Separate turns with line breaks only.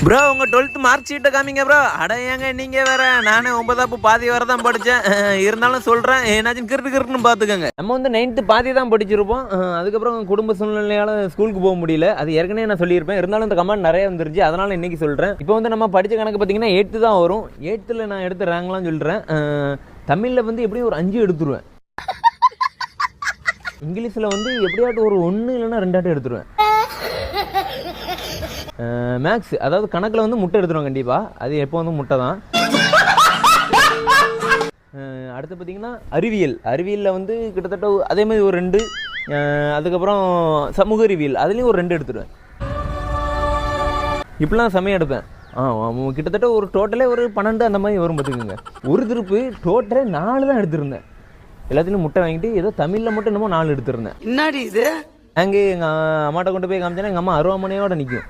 Bro உங்க 12th mark ஷீட்டை காமிங்க ப்ரோ. அட ஏங்க நீங்க வேற, நானே 9ஆப்பு பாதி வரை தான் படித்தேன். இருந்தாலும் சொல்கிறேன், ஏன்னாச்சும் கிருன்னு பார்த்துக்கோங்க. நம்ம வந்து 9th பாதி தான் படிச்சிருப்போம். அதுக்கப்புறம் குடும்ப சூழ்நிலையால் ஸ்கூலுக்கு போக முடியல. அது ஏற்கனவே நான் சொல்லியிருப்பேன். இருந்தாலும் இந்த கமெண்ட் நிறைய வந்துருச்சு, அதனால் இன்றைக்கி சொல்கிறேன். இப்போ வந்து நம்ம படித்த கணக்கு பார்த்தீங்கன்னா 8th தான் வரும். 8th நான் எடுத்த ரேங்க்லாம் சொல்கிறேன். தமிழில் வந்து எப்படியும் ஒரு 5 எடுத்துருவேன். இங்கிலீஷில் வந்து எப்படியாட்டும் ஒரு 1 இல்லைன்னா 2 எடுத்துருவேன். மேக்ஸ் அதாவது கணக்கில் வந்து முட்டை எடுத்துருவோம் கண்டிப்பாக. அது எப்போ வந்து முட்டை தான். அடுத்து பார்த்திங்கன்னா அறிவியலில் வந்து கிட்டத்தட்ட அதே மாதிரி ஒரு 2. அதுக்கப்புறம் சமூக அறிவியல் அதுலேயும் ஒரு 2 எடுத்துருவேன். இப்படிலாம் செமையாக எடுப்பேன். கிட்டத்தட்ட ஒரு டோட்டலே ஒரு 12 அந்த மாதிரி வரும் பார்த்துக்குங்க. ஒரு திருப்பு டோட்டலே 4 தான் எடுத்துருந்தேன். எல்லாத்துலேயும் முட்டை வாங்கிட்டு ஏதோ தமிழில் மட்டும் என்னமோ 4 எடுத்துருந்தேன்.
என்னடி இது?
அங்கே எங்கள் அம்மாட்ட கொண்டு போய் காமிச்சேன்னா எங்கள் அம்மா அருவாமனையோடு நிற்கும்.